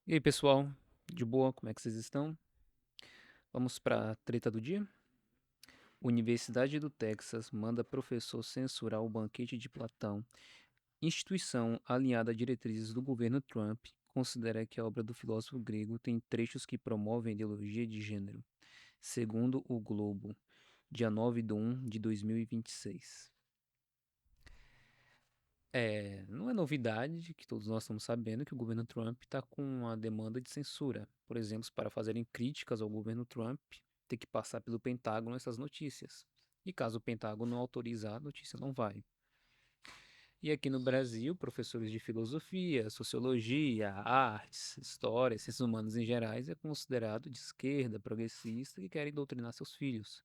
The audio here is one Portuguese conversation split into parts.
E aí, pessoal? De boa? Como é que vocês estão? Vamos para a treta do dia? Universidade do Texas manda professor censurar o banquete de Platão. Instituição alinhada a diretrizes do governo Trump considera que a obra do filósofo grego tem trechos que promovem a ideologia de gênero, segundo o Globo, dia 9 de 1 de 2026. Não é novidade que todos nós estamos sabendo que o governo Trump está com uma demanda de censura. Por exemplo, para fazerem críticas ao governo Trump, tem que passar pelo Pentágono essas notícias. E caso o Pentágono não autorizar, a notícia não vai. E aqui no Brasil, professores de filosofia, sociologia, artes, história, ciências humanas em gerais é considerado de esquerda, progressista, que querem doutrinar seus filhos.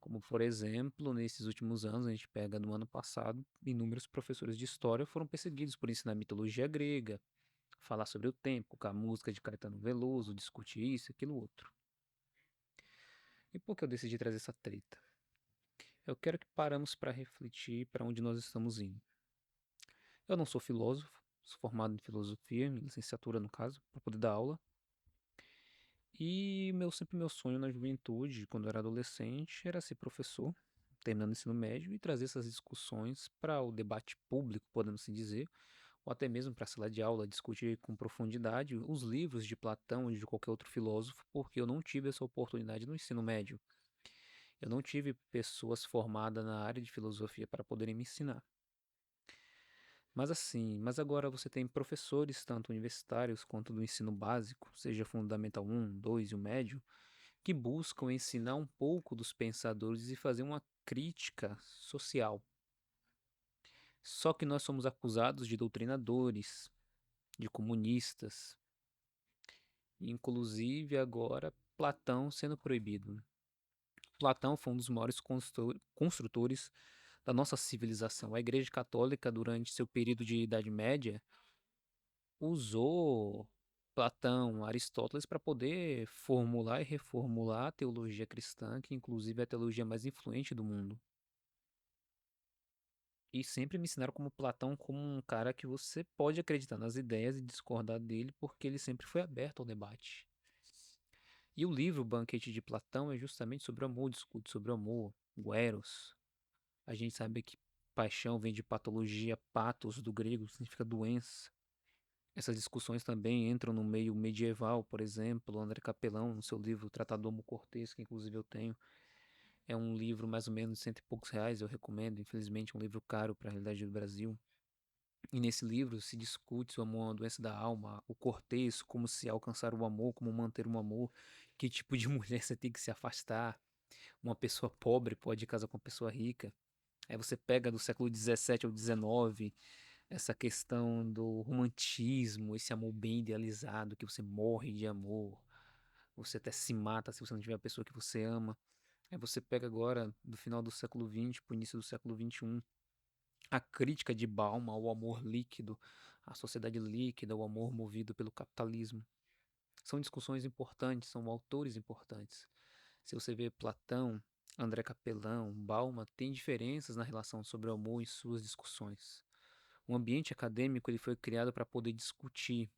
Como, por exemplo, nesses últimos anos, a gente pega no ano passado, inúmeros professores de história foram perseguidos por ensinar mitologia grega, falar sobre o tempo, com a música de Caetano Veloso, discutir isso, aquilo, outro. E por que eu decidi trazer essa treta? Eu quero que paramos para refletir para onde nós estamos indo. Eu não sou filósofo, sou formado em filosofia, em licenciatura no caso, para poder dar aula. E sempre meu sonho na juventude, quando eu era adolescente, era ser professor, terminando o ensino médio, e trazer essas discussões para o debate público, podemos assim dizer, ou até mesmo para a sala de aula, discutir com profundidade os livros de Platão e de qualquer outro filósofo, porque eu não tive essa oportunidade no ensino médio. Eu não tive pessoas formadas na área de filosofia para poderem me ensinar. Mas agora você tem professores, tanto universitários quanto do ensino básico, seja Fundamental 1, 2 e o médio, que buscam ensinar um pouco dos pensadores e fazer uma crítica social. Só que nós somos acusados de doutrinadores, de comunistas, inclusive agora Platão sendo proibido. Platão foi um dos maiores construtores da nossa civilização. A Igreja Católica, durante seu período de Idade Média, usou Platão, Aristóteles para poder formular e reformular a teologia cristã, que inclusive é a teologia mais influente do mundo. E sempre me ensinaram como Platão como um cara que você pode acreditar nas ideias e discordar dele, porque ele sempre foi aberto ao debate. E o livro Banquete de Platão é justamente sobre o amor, discute sobre o amor, o eros. A gente sabe que paixão vem de patologia, patos do grego significa doença. Essas discussões também entram no meio medieval, por exemplo, André Capelão, no seu livro Tratado do Homo Cortês, que inclusive eu tenho, é um livro mais ou menos de cento e poucos reais, eu recomendo, infelizmente é um livro caro para a realidade do Brasil. E nesse livro se discute o amor, é uma doença da alma, o cortejo, como se alcançar o amor, como manter um amor, que tipo de mulher você tem que se afastar. Uma pessoa pobre pode casar com uma pessoa rica. Aí você pega do século XVII ao XIX essa questão do romantismo, esse amor bem idealizado, que você morre de amor, você até se mata se você não tiver a pessoa que você ama. Aí você pega agora, do final do século XX para o início do século XXI, a crítica de Bauman ao amor líquido, à sociedade líquida, ao amor movido pelo capitalismo. São discussões importantes, são autores importantes. Se você vê Platão, André Capelão, Bauman, tem diferenças na relação sobre o amor em suas discussões. O ambiente acadêmico ele foi criado para poder discutir,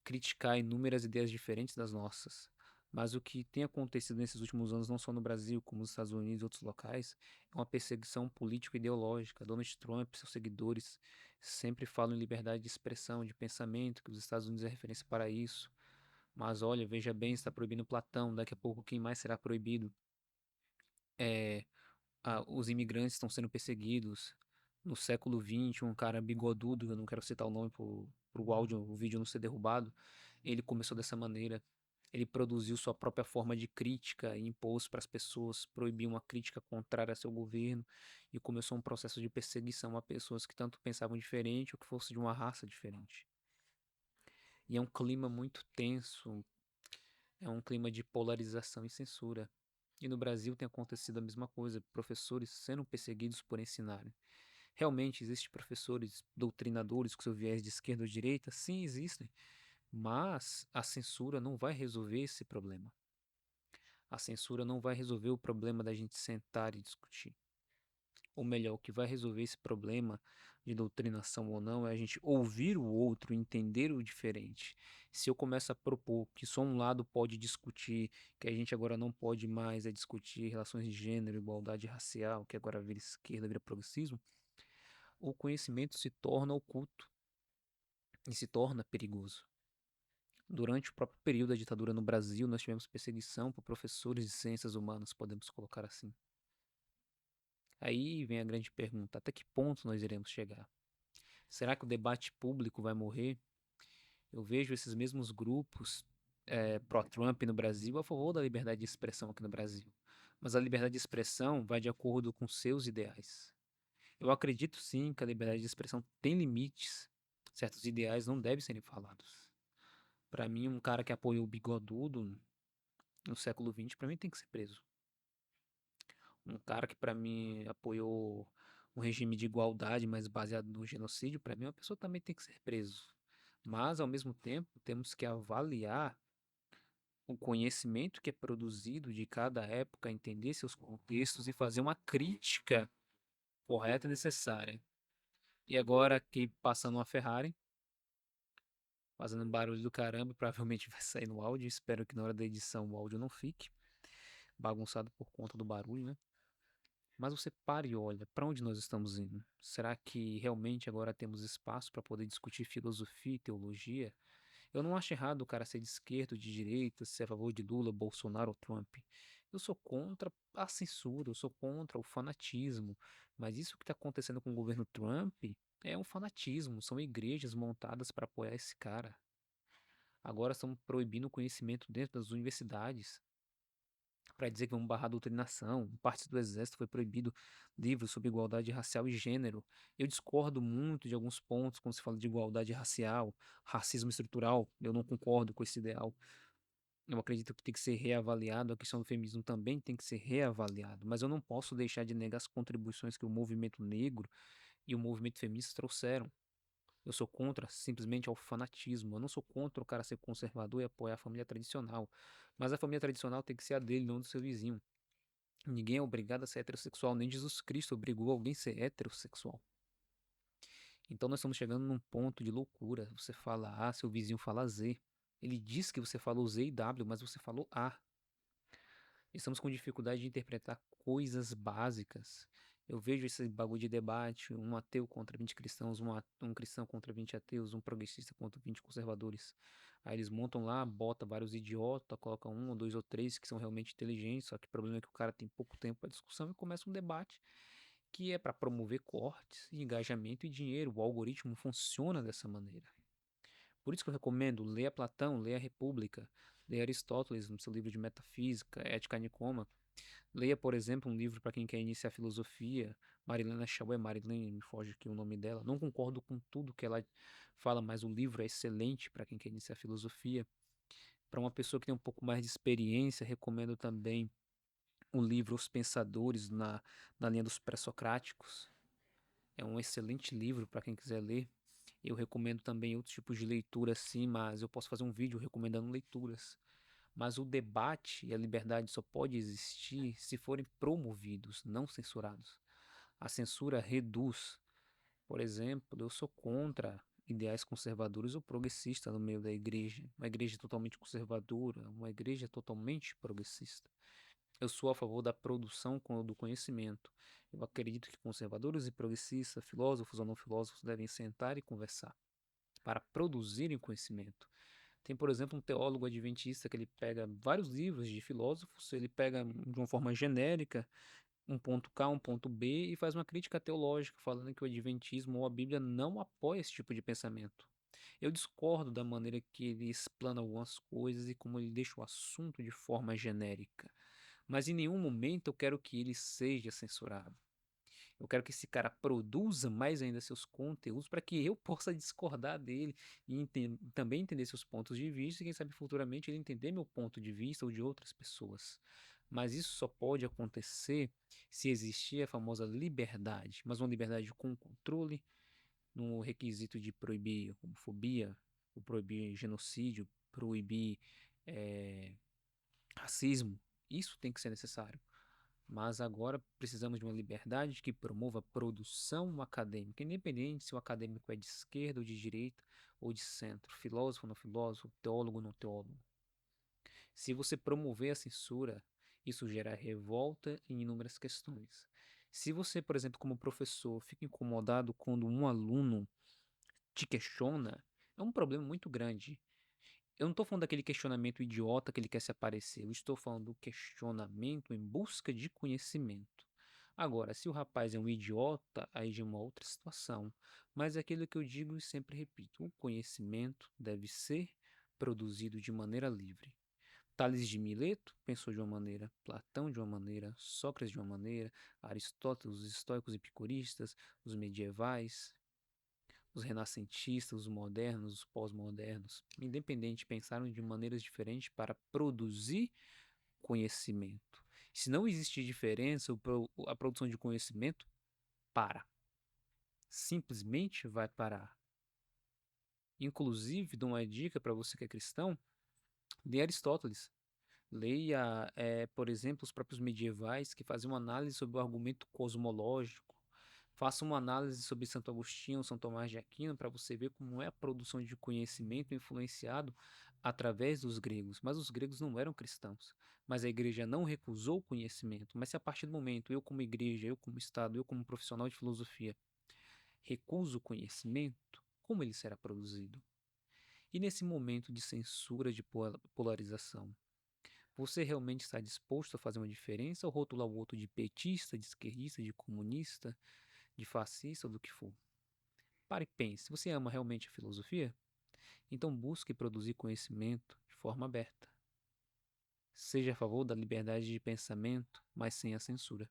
criticar inúmeras ideias diferentes das nossas. Mas o que tem acontecido nesses últimos anos, não só no Brasil, como nos Estados Unidos e outros locais, é uma perseguição político-ideológica. Donald Trump e seus seguidores sempre falam em liberdade de expressão, de pensamento, que os Estados Unidos é referência para isso. Mas olha, veja bem, está proibindo Platão, daqui a pouco quem mais será proibido? É, os imigrantes estão sendo perseguidos. No século XX, um cara bigodudo, eu não quero citar o nome pro áudio, o vídeo não ser derrubado, ele começou dessa maneira. Ele produziu sua própria forma de crítica e impôs para as pessoas proibir uma crítica contrária a seu governo e começou um processo de perseguição a pessoas que tanto pensavam diferente ou que fossem de uma raça diferente. E é um clima muito tenso, é um clima de polarização e censura. E no Brasil tem acontecido a mesma coisa, professores sendo perseguidos por ensinarem. Realmente existem professores doutrinadores com seu viés de esquerda ou direita? Sim, existem. Mas a censura não vai resolver esse problema. A censura não vai resolver o problema da gente sentar e discutir. Ou melhor, o que vai resolver esse problema de doutrinação ou não é a gente ouvir o outro, entender o diferente. Se eu começo a propor que só um lado pode discutir, que a gente agora não pode mais discutir relações de gênero, igualdade racial, que agora vira esquerda, vira progressismo, o conhecimento se torna oculto e se torna perigoso. Durante o próprio período da ditadura no Brasil, nós tivemos perseguição por professores de ciências humanas, podemos colocar assim. Aí vem a grande pergunta: até que ponto nós iremos chegar? Será que o debate público vai morrer? Eu vejo esses mesmos grupos pró-Trump no Brasil a favor da liberdade de expressão aqui no Brasil. Mas a liberdade de expressão vai de acordo com seus ideais. Eu acredito sim que a liberdade de expressão tem limites. Certos ideais não devem ser falados. Para mim, um cara que apoiou o bigodudo no século XX, para mim tem que ser preso. Um cara que para mim apoiou um regime de igualdade, mas baseado no genocídio, para mim uma pessoa também tem que ser preso. Mas ao mesmo tempo, temos que avaliar o conhecimento que é produzido de cada época, entender seus contextos e fazer uma crítica correta e necessária. E agora aqui passando uma Ferrari, fazendo um barulho do caramba, provavelmente vai sair no áudio. Espero que na hora da edição o áudio não fique bagunçado por conta do barulho, né? Mas você para e olha, para onde nós estamos indo? Será que realmente agora temos espaço para poder discutir filosofia e teologia? Eu não acho errado o cara ser de esquerda ou de direita, ser a favor de Lula, Bolsonaro ou Trump. Eu sou contra a censura, eu sou contra o fanatismo. Mas isso que está acontecendo com o governo Trump é um fanatismo, são igrejas montadas para apoiar esse cara. Agora estão proibindo o conhecimento dentro das universidades para dizer que vão barrar a doutrinação. Em partes do exército foi proibido livros sobre igualdade racial e gênero. Eu discordo muito de alguns pontos quando se fala de igualdade racial, racismo estrutural. Eu não concordo com esse ideal. Eu acredito que tem que ser reavaliado, a questão do feminismo também tem que ser reavaliado, mas eu não posso deixar de negar as contribuições que o movimento negro e o movimento feminista trouxeram. Eu sou contra simplesmente ao fanatismo. Eu não sou contra o cara ser conservador e apoiar a família tradicional. Mas a família tradicional tem que ser a dele, não do seu vizinho. Ninguém é obrigado a ser heterossexual, nem Jesus Cristo obrigou alguém a ser heterossexual. Então nós estamos chegando num ponto de loucura. Você fala A, seu vizinho fala Z. Ele diz que você falou Z e W, mas você falou A. Estamos com dificuldade de interpretar coisas básicas. Eu vejo esse bagulho de debate, um ateu contra 20 cristãos, um cristão contra 20 ateus, um progressista contra 20 conservadores. Aí eles montam lá, bota vários idiotas, coloca um ou dois ou três que são realmente inteligentes, só que o problema é que o cara tem pouco tempo para discussão e começa um debate que é para promover cortes, engajamento e dinheiro. O algoritmo funciona dessa maneira. Por isso que eu recomendo leia Platão, leia a República, leia Aristóteles no seu livro de Metafísica, Ética Nicômaco. Leia, por exemplo, um livro para quem quer iniciar filosofia, Marilena Chauvet, Marilene, me foge aqui o nome dela. Não concordo com tudo que ela fala, mas o livro é excelente para quem quer iniciar filosofia. Para uma pessoa que tem um pouco mais de experiência, recomendo também o livro Os Pensadores na linha dos pré-socráticos. É um excelente livro para quem quiser ler. Eu recomendo também outros tipos de leitura, sim, mas eu posso fazer um vídeo recomendando leituras. Mas o debate e a liberdade só pode existir se forem promovidos, não censurados. A censura reduz. Por exemplo, eu sou contra ideais conservadores ou progressistas no meio da igreja. Uma igreja totalmente conservadora, uma igreja totalmente progressista. Eu sou a favor da produção do conhecimento. Eu acredito que conservadores e progressistas, filósofos ou não filósofos, devem sentar e conversar para produzirem conhecimento. Tem, por exemplo, um teólogo adventista que ele pega vários livros de filósofos, ele pega de uma forma genérica um ponto K, um ponto B e faz uma crítica teológica falando que o adventismo ou a Bíblia não apoia esse tipo de pensamento. Eu discordo da maneira que ele explana algumas coisas e como ele deixa o assunto de forma genérica. Mas em nenhum momento eu quero que ele seja censurado. Eu quero que esse cara produza mais ainda seus conteúdos para que eu possa discordar dele e também entender seus pontos de vista e quem sabe futuramente ele entender meu ponto de vista ou de outras pessoas. Mas isso só pode acontecer se existir a famosa liberdade, mas uma liberdade com controle, no requisito de proibir homofobia, proibir genocídio, proibir racismo. Isso tem que ser necessário. Mas agora precisamos de uma liberdade que promova a produção acadêmica, independente se o acadêmico é de esquerda ou de direita ou de centro, filósofo ou não filósofo, teólogo ou não teólogo. Se você promover a censura, isso gera revolta em inúmeras questões. Se você, por exemplo, como professor, fica incomodado quando um aluno te questiona, é um problema muito grande. Eu não estou falando daquele questionamento idiota que ele quer se aparecer, eu estou falando do questionamento em busca de conhecimento. Agora, se o rapaz é um idiota, aí já é uma outra situação. Mas é aquilo que eu digo e sempre repito: o conhecimento deve ser produzido de maneira livre. Tales de Mileto pensou de uma maneira, Platão de uma maneira, Sócrates de uma maneira, Aristóteles, os estoicos epicuristas, os medievais, os renascentistas, os modernos, os pós-modernos, independente, pensaram de maneiras diferentes para produzir conhecimento. Se não existe diferença, a produção de conhecimento para. Simplesmente vai parar. Inclusive, dou uma dica para você que é cristão: lê Aristóteles. Leia, por exemplo, os próprios medievais que faziam uma análise sobre o argumento cosmológico. Faça uma análise sobre Santo Agostinho, São Tomás de Aquino, para você ver como é a produção de conhecimento influenciado através dos gregos. Mas os gregos não eram cristãos. Mas a igreja não recusou o conhecimento. Mas se a partir do momento eu, como igreja, eu, como Estado, eu, como profissional de filosofia, recuso o conhecimento, como ele será produzido? E nesse momento de censura, de polarização, você realmente está disposto a fazer uma diferença ou rotular o outro de petista, de esquerdista, de comunista, de fascista ou do que for? Pare e pense. Você ama realmente a filosofia? Então busque produzir conhecimento de forma aberta. Seja a favor da liberdade de pensamento, mas sem a censura.